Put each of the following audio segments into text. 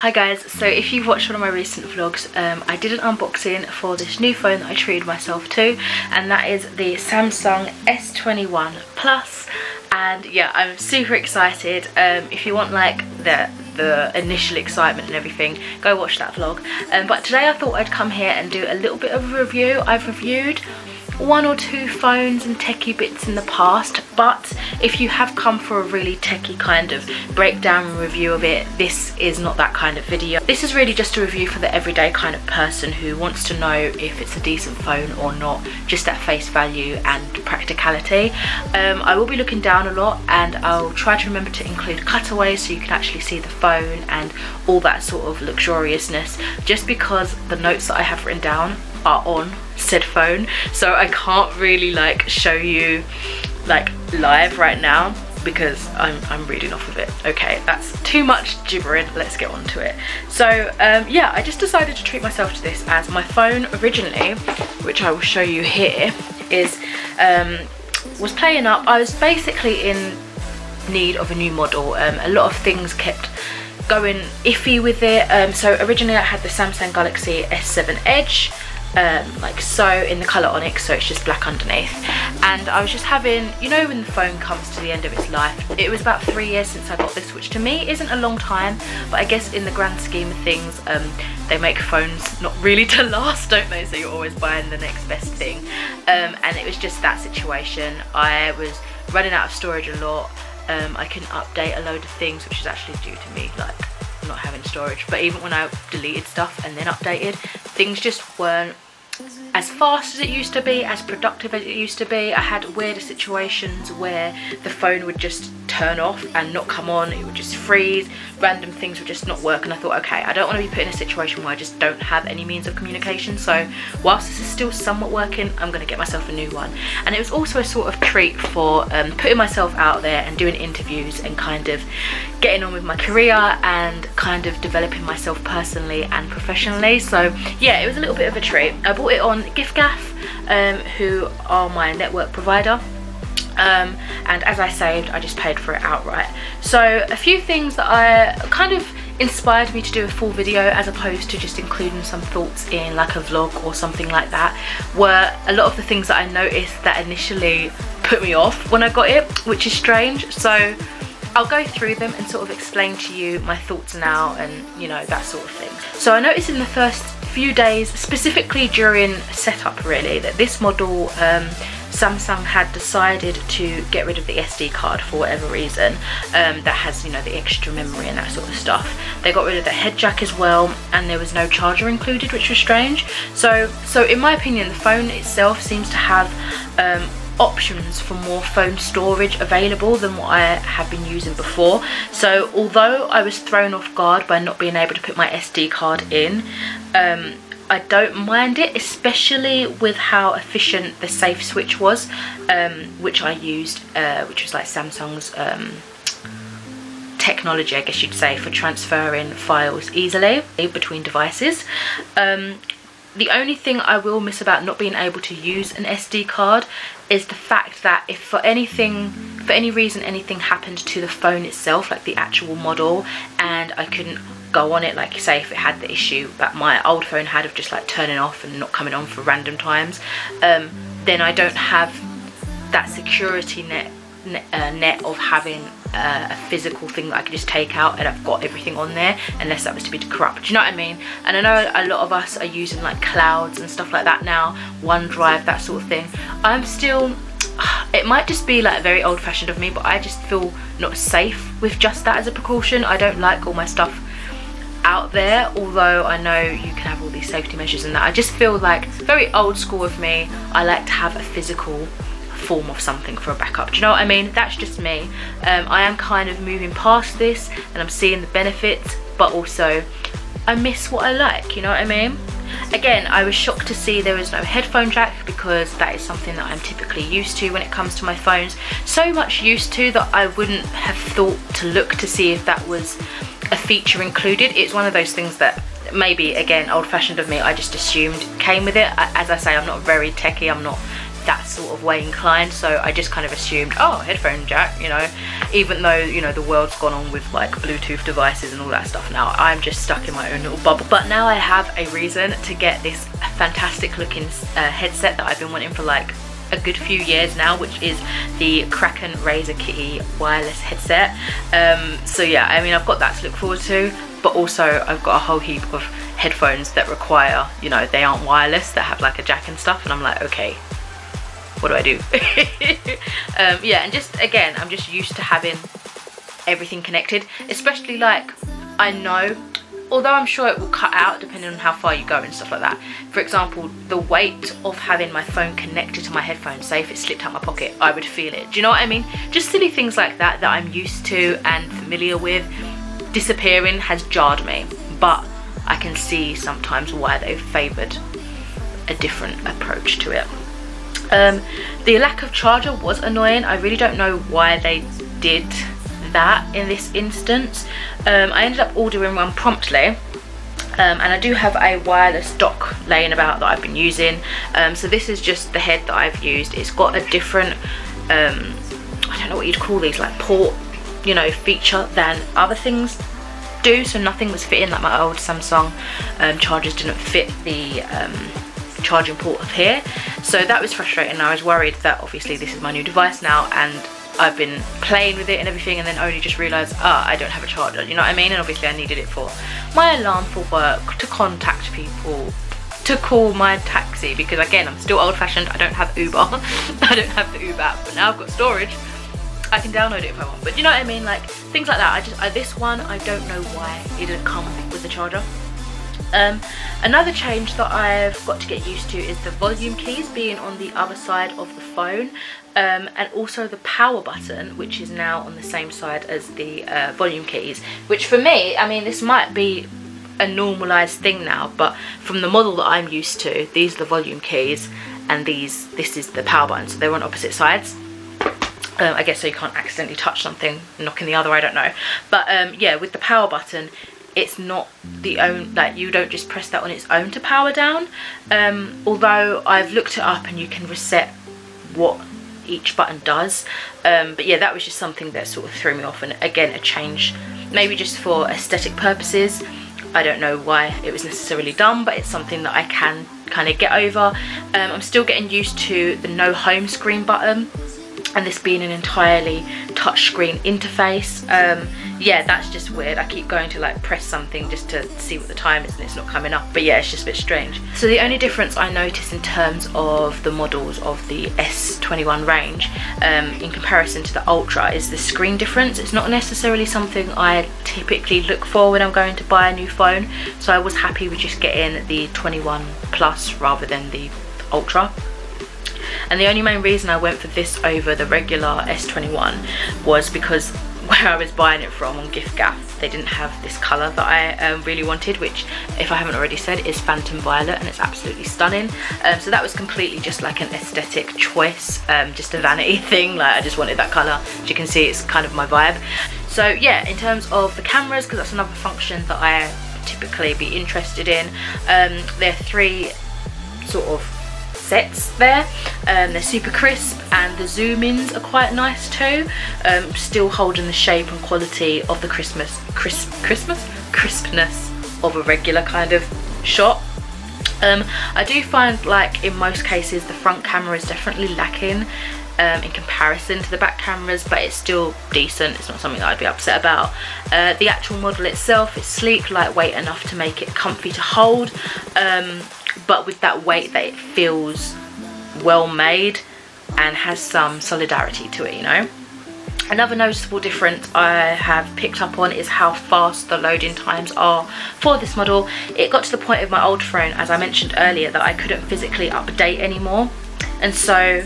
Hi guys, so if you've watched one of my recent vlogs, I did an unboxing for this new phone that I treated myself to, and that is the Samsung S21 Plus. And yeah, I'm super excited. If you want like the initial excitement and everything, go watch that vlog. But today I thought I'd come here and do a little bit of a review. I've reviewed one or two phones and techie bits in the past, but if you have come for a really techie kind of breakdown and review of it, this is not that kind of video. This is really just a review for the everyday kind of person who wants to know if it's a decent phone or not, just at face value and practicality. I will be looking down a lot, and I'll try to remember to include cutaways so you can actually see the phone and all that sort of luxuriousness, just because the notes that I have written down are on said phone, so I can't really like show you like live right now because I'm reading off of it. Okay, that's too much gibbering, let's get on to it. So yeah, I just decided to treat myself to this, as my phone originally, which I will show you here, is was playing up. I was basically in need of a new model. A lot of things kept going iffy with it. So originally I had the Samsung Galaxy S7 Edge, like so, in the colour Onyx, so it's just black underneath, and I was just having, you know, when the phone comes to the end of its life. It was about 3 years since I got this, which to me isn't a long time, but I guess in the grand scheme of things, they make phones not really to last, don't they? So you're always buying the next best thing, and it was just that situation. I was running out of storage a lot. I couldn't update a load of things, which is actually due to me like not having storage, but even when I deleted stuff and then updated, things just weren't as fast as it used to be, as productive as it used to be. I had weirder situations where the phone would just turn off and not come on, it would just freeze, random things would just not work, and I thought, okay, I don't want to be put in a situation where I just don't have any means of communication, so whilst this is still somewhat working, I'm going to get myself a new one. And it was also a sort of treat for putting myself out there and doing interviews and kind of getting on with my career and kind of developing myself personally and professionally. So yeah, it was a little bit of a treat. I bought it on giffgaff, who are my network provider, and as I saved, I just paid for it outright. So a few things that I kind of inspired me to do a full video as opposed to just including some thoughts in like a vlog or something like that, were a lot of the things that I noticed that initially put me off when I got it, which is strange. So I'll go through them and sort of explain to you my thoughts now, and you know, that sort of thing. So I noticed in the first few days, specifically during setup really, that this model, Samsung had decided to get rid of the SD card for whatever reason, that has, you know, the extra memory and that sort of stuff. They got rid of the head jack as well, and there was no charger included, which was strange. So in my opinion, the phone itself seems to have options for more phone storage available than what I have been using before. So although I was thrown off guard by not being able to put my SD card in, I don't mind it, especially with how efficient the safe switch was, which I used, which was like Samsung's technology, I guess you'd say, for transferring files easily between devices. The only thing I will miss about not being able to use an SD card is the fact that if for any reason anything happened to the phone itself, like the actual model, and I couldn't go on it, like say if it had the issue that my old phone had of just like turning off and not coming on for random times, then I don't have that security net of having a physical thing that I can just take out and I've got everything on there, unless that was to be corrupt, do you know what I mean? And I know a lot of us are using like clouds and stuff like that now, OneDrive, that sort of thing. I'm still, it might just be like very old-fashioned of me, but I just feel not safe with just that as a precaution. I don't like all my stuff out there, although I know you can have all these safety measures and that. I just feel like, very old school of me, I like to have a physical form of something for a backup, do you know what I mean? That's just me. I am kind of moving past this and I'm seeing the benefits, but also I miss what I like, you know what I mean? Again, I was shocked to see there was no headphone jack, because that is something that I'm typically used to when it comes to my phones. So much used to that I wouldn't have thought to look to see if that was a feature included. It's one of those things that maybe, again, old-fashioned of me, I just assumed came with it. As I say, I'm not very techie, I'm not that sort of way inclined, so I just kind of assumed, oh, headphone jack, you know, even though, you know, the world's gone on with like Bluetooth devices and all that stuff now. I'm just stuck in my own little bubble. But now I have a reason to get this fantastic looking headset that I've been wanting for like a good few years now, which is the Kraken Razer Kitty wireless headset. So yeah, I mean, I've got that to look forward to, but also I've got a whole heap of headphones that require, you know, they aren't wireless, that have like a jack and stuff, and I'm like, okay, what do I do? Yeah, and just again, I'm just used to having everything connected, especially like, I know, although I'm sure it will cut out depending on how far you go and stuff like that. For example, the weight of having my phone connected to my headphones, say if it slipped out my pocket, I would feel it. Do you know what I mean? Just silly things like that that I'm used to and familiar with, disappearing has jarred me, but I can see sometimes why they've favoured a different approach to it. The lack of charger was annoying. I really don't know why they did that in this instance. I ended up ordering one promptly, and I do have a wireless dock laying about that I've been using. So this is just the head that I've used. It's got a different, I don't know what you'd call these, like port, you know, feature than other things do. So nothing was fitting, like my old Samsung chargers didn't fit the charging port of here. So that was frustrating. I was worried that obviously this is my new device now, and I've been playing with it and everything, and then only just realised, I don't have a charger, you know what I mean? And obviously I needed it for my alarm for work, to contact people, to call my taxi, because again, I'm still old-fashioned. I don't have Uber. I don't have the Uber app, but now I've got storage. I can download it if I want, but you know what I mean? Like things like that. This one, I don't know why it didn't come with the charger. Another change that I've got to get used to is the volume keys being on the other side of the phone, and also the power button, which is now on the same side as the volume keys, which for me, I mean, this might be a normalized thing now, but from the model that I'm used to, these are the volume keys and this is the power button, so they're on opposite sides. I guess so you can't accidentally touch something knocking the other, I don't know. But yeah, with the power button, it's not the own, like you don't just press that on its own to power down. Although I've looked it up and you can reset what each button does. But yeah, that was just something that sort of threw me off, and again, a change maybe just for aesthetic purposes. I don't know why it was necessarily done, but it's something that I can kind of get over. I'm still getting used to the no home screen button, and this being an entirely touchscreen interface. Yeah, that's just weird. I keep going to like press something just to see what the time is and it's not coming up, but yeah, it's just a bit strange. So the only difference I notice in terms of the models of the S21 range in comparison to the Ultra is the screen difference. It's not necessarily something I typically look for when I'm going to buy a new phone, so I was happy with just getting the 21 Plus rather than the Ultra. And the only main reason I went for this over the regular S21 was because where I was buying it from on giffgaff, they didn't have this colour that I really wanted, which, if I haven't already said, is Phantom Violet, and it's absolutely stunning. So that was completely just like an aesthetic choice, just a vanity thing. Like, I just wanted that colour. As you can see, it's kind of my vibe. So yeah, in terms of the cameras, because that's another function that I typically be interested in, there are three sort of sets there. They're super crisp, and the zoom-ins are quite nice too, still holding the shape and quality of the crispness of a regular kind of shot. I do find, like in most cases, the front camera is definitely lacking in comparison to the back cameras, but it's still decent. It's not something that I'd be upset about. The actual model itself is sleek, lightweight enough to make it comfy to hold, but with that weight that it feels well made and has some solidarity to it, you know. Another noticeable difference I have picked up on is how fast the loading times are for this model. It got to the point of my old phone, as I mentioned earlier, that I couldn't physically update anymore, and so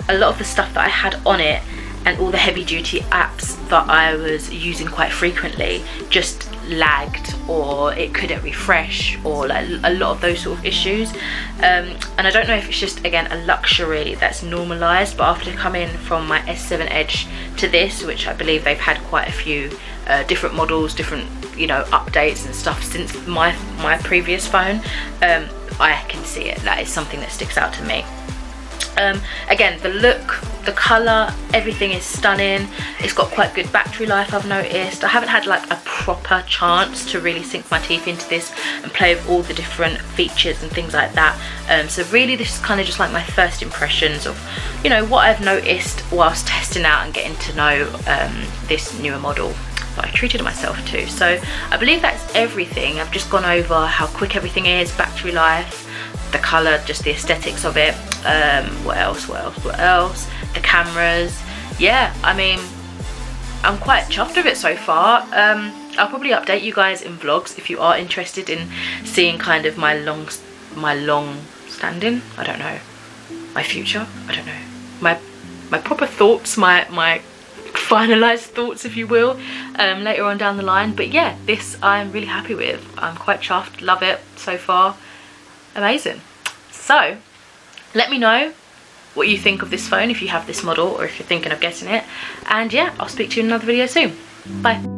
a lot of the stuff that I had on it and all the heavy duty apps that I was using quite frequently just lagged, or it couldn't refresh, or like a lot of those sort of issues. And I don't know if it's just, again, a luxury that's normalised, but after coming from my S7 Edge to this, which I believe they've had quite a few different models, different, you know, updates and stuff since my previous phone, I can see it. That is something that sticks out to me. Again, the look, the colour, everything is stunning. It's got quite good battery life, I've noticed. I haven't had like a proper chance to really sink my teeth into this and play with all the different features and things like that. So really this is kind of just like my first impressions of, you know, what I've noticed whilst testing out and getting to know this newer model. But I treated it myself too. So I believe that's everything. I've just gone over how quick everything is, battery life, the colour, just the aesthetics of it. What else? The cameras. Yeah, I mean, I'm quite chuffed with it so far. I'll probably update you guys in vlogs if you are interested in seeing kind of my long standing, I don't know, my future, I don't know, my proper thoughts, my finalized thoughts, if you will, later on down the line. But yeah, this I'm really happy with. I'm quite chuffed, love it so far, amazing. So let me know what you think of this phone if you have this model or if you're thinking of getting it, and yeah, I'll speak to you in another video soon. Bye.